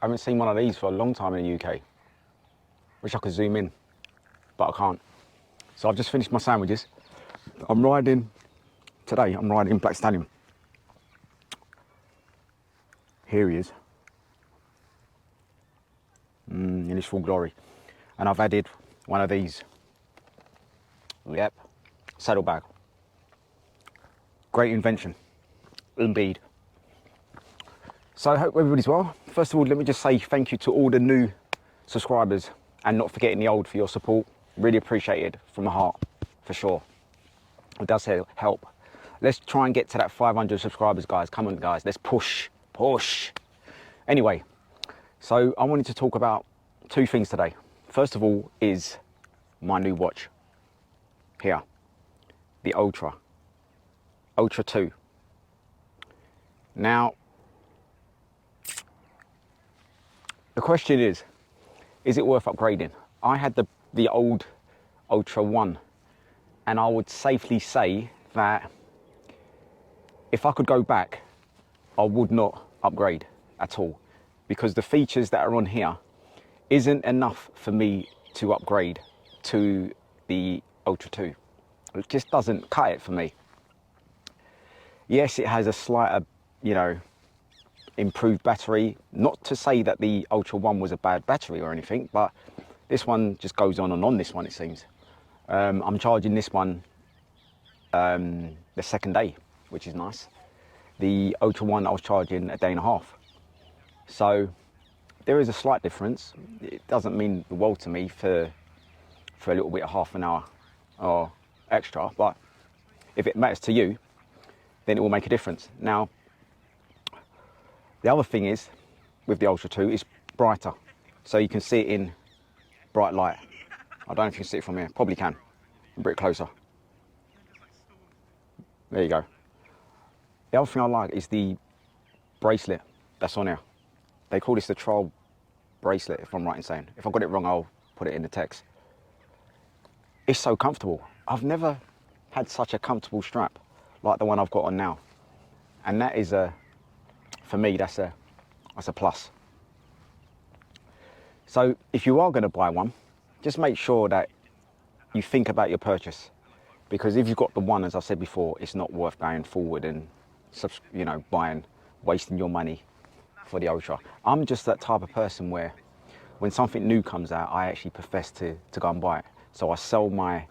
I haven't seen one of these for a long time in the UK. Wish I could zoom in, but I can't. So I've just finished my sandwiches. I'm riding Black Stallion. Here he is, in his full glory. And I've added one of these. Yep, saddlebag. Great invention, indeed. So I hope everybody's well. First of all, let me just say thank you to all the new subscribers and not forgetting the old for your support. Really appreciated from the heart, for sure. It does help. Let's try and get to that 500 subscribers, guys. Come on, guys, let's push. Anyway, so I wanted to talk about two things today. First of all is my new watch here, the Ultra 2. Now, the question is it worth upgrading? I had the old Ultra 1, and I would safely say that if I could go back, I would not upgrade at all, because the features that are on here isn't enough for me to upgrade to the Ultra 2. It just doesn't cut it for me. Yes, it has a slight, improved battery. Not to say that the Ultra 1 was a bad battery or anything, but this one just goes on and on, this one, it seems. I'm charging this one the second day, which is nice. The Ultra 1 I was charging a day and a half. So there is a slight difference. It doesn't mean the world to me for a little bit of half an hour or extra, but if it matters to you, then it will make a difference. Now, the other thing is, with the Ultra 2, it's brighter. So you can see it in bright light. I don't know if you can see it from here. Probably can. A bit closer. There you go. The other thing I like is the bracelet that's on here. They call this the trial bracelet, if I'm right in saying. If I got it wrong, I'll put it in the text. It's so comfortable. I've never had such a comfortable strap like the one I've got on now. And that is for me, that's a plus. So if you are going to buy one, just make sure that you think about your purchase, because if you've got the one, as I said before, it's not worth going forward and wasting your money for the Ultra. I'm just that type of person where when something new comes out, I actually profess to go and buy it. So I sell my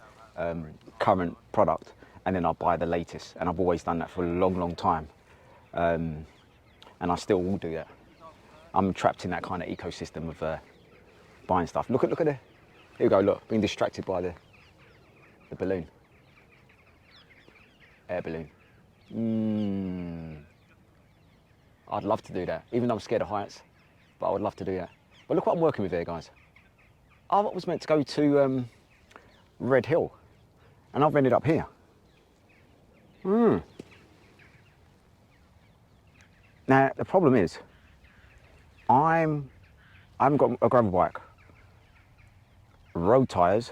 current product and then I buy the latest, and I've always done that for a long time. And I still will do that. I'm trapped in that kind of ecosystem of buying stuff. Look at the, here we go, look, being distracted by the balloon. Air balloon. I'd love to do that, even though I'm scared of heights, but I would love to do that. But look what I'm working with here, guys. I was meant to go to Red Hill, and I've ended up here. Now, the problem is, I haven't got a gravel bike, road tyres,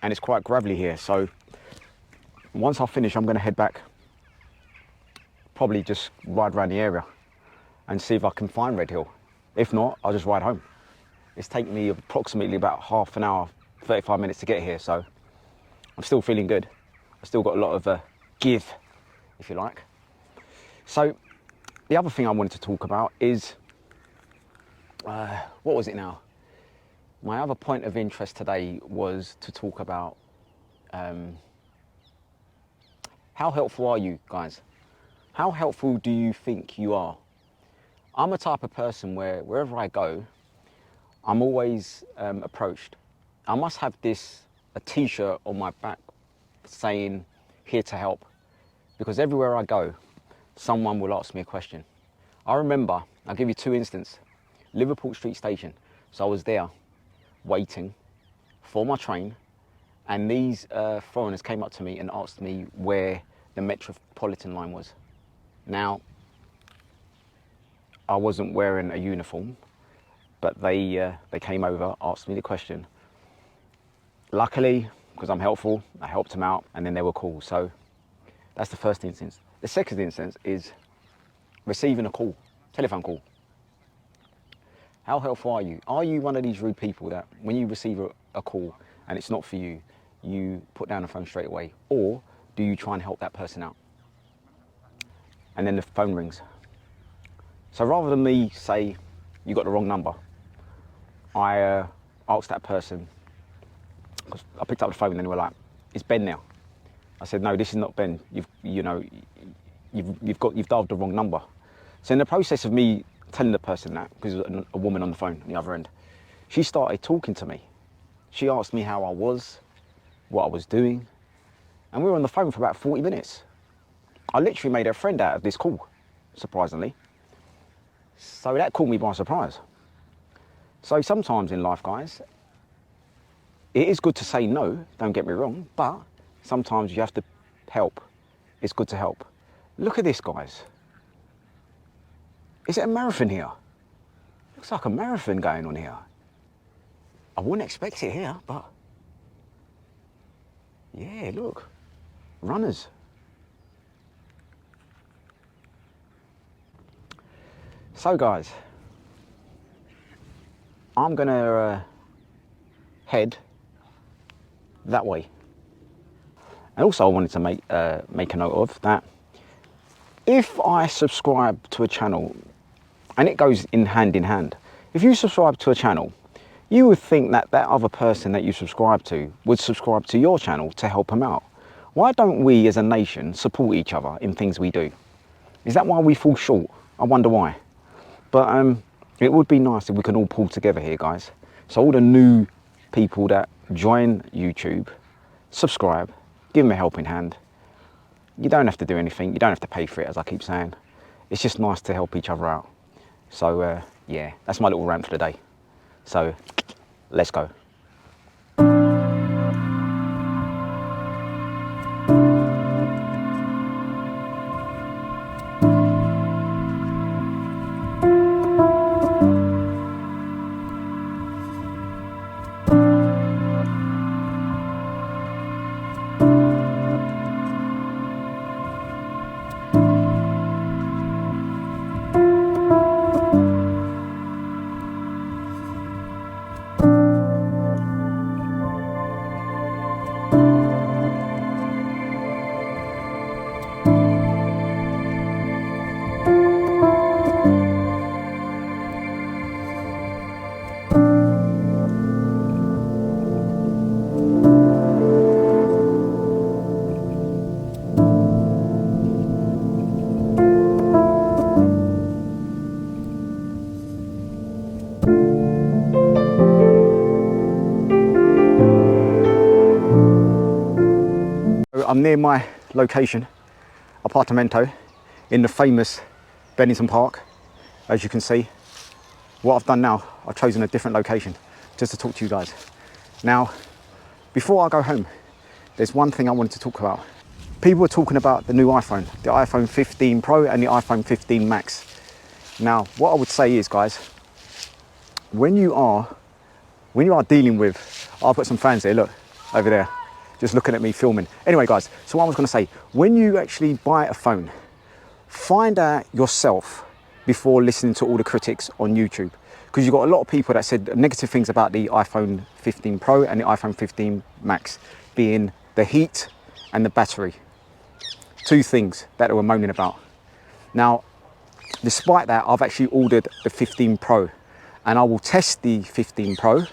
and it's quite gravelly here. So once I finish, I'm going to head back, probably just ride around the area and see if I can find Red Hill. If not, I'll just ride home. It's taken me approximately about half an hour, 35 minutes to get here. So I'm still feeling good. I've still got a lot of give, if you like. So the other thing I wanted to talk about is, what was it now? My other point of interest today was to talk about how helpful are you guys? How helpful do you think you are? I'm a type of person where wherever I go, I'm always approached. I must have a t-shirt on my back saying, here to help. Because everywhere I go, someone will ask me a question. I remember, I'll give you two instances. Liverpool Street Station. So I was there waiting for my train, and these foreigners came up to me and asked me where the Metropolitan line was. Now, I wasn't wearing a uniform, but they came over, asked me the question. Luckily, because I'm helpful, I helped them out, and then they were cool. So that's the first instance. The second instance is receiving a call, telephone call. How helpful are you? Are you one of these rude people that when you receive a call and it's not for you, you put down the phone straight away? Or do you try and help that person out? And then the phone rings. So rather than me say, you got the wrong number, I asked that person, because I picked up the phone and they were like, it's Ben now. I said, no, this is not Ben. You've dialed the wrong number. So in the process of me telling the person that, because there was a woman on the phone on the other end, she started talking to me. She asked me how I was, what I was doing, and we were on the phone for about 40 minutes. I literally made a friend out of this call, surprisingly. So that caught me by surprise. So sometimes in life, guys, it is good to say no, don't get me wrong, but sometimes you have to help. It's good to help. Look at this, guys. Is it a marathon here? Looks like a marathon going on here. I wouldn't expect it here, but yeah, look, runners. So guys, I'm gonna head that way. And also I wanted to make a note of that. If I subscribe to a channel, and it goes in hand, if you subscribe to a channel, you would think that that other person that you subscribe to would subscribe to your channel to help them out. Why don't we as a nation support each other in things we do? Is that why we fall short? I wonder why. But it would be nice if we can all pull together here, guys. So all the new people that join YouTube, subscribe, give them a helping hand. You don't have to do anything. You don't have to pay for it, as I keep saying. It's just nice to help each other out. So yeah, that's my little rant for the day. So let's go. I'm near my location, Apartamento, in the famous Bennington Park. As you can see, what I've done now, I've chosen a different location just to talk to you guys. Now, before I go home, there's one thing I wanted to talk about. People are talking about the new iPhone, the iPhone 15 Pro and the iPhone 15 Max. Now, what I would say is, guys, when you are dealing with, I've got some fans there, look, over there, just looking at me filming. Anyway, guys, so what I was gonna say, when you actually buy a phone, find out yourself before listening to all the critics on YouTube. Because you've got a lot of people that said negative things about the iPhone 15 Pro and the iPhone 15 Max, being the heat and the battery. Two things that they were moaning about. Now, despite that, I've actually ordered the 15 Pro, and I will test the 15 Pro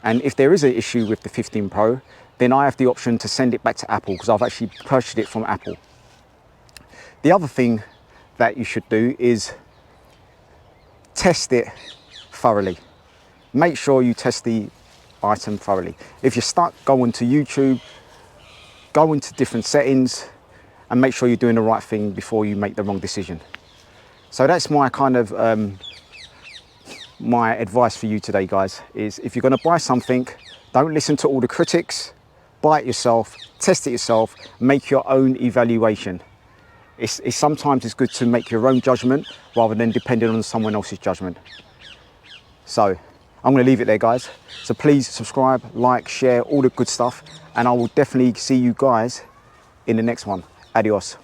And if there is an issue with the 15 Pro, then I have the option to send it back to Apple because I've actually purchased it from Apple. The other thing that you should do is test it thoroughly. Make sure you test the item thoroughly. If you're stuck, go onto YouTube, go into different settings and make sure you're doing the right thing before you make the wrong decision. So that's my kind of my advice for you today, guys, is if you're going to buy something, don't listen to all the critics, buy it yourself, test it yourself, make your own evaluation. Sometimes it's good to make your own judgment rather than depending on someone else's judgment. So I'm going to leave it there, guys. So please subscribe, like, share, all the good stuff, and I will definitely see you guys in the next one. Adios.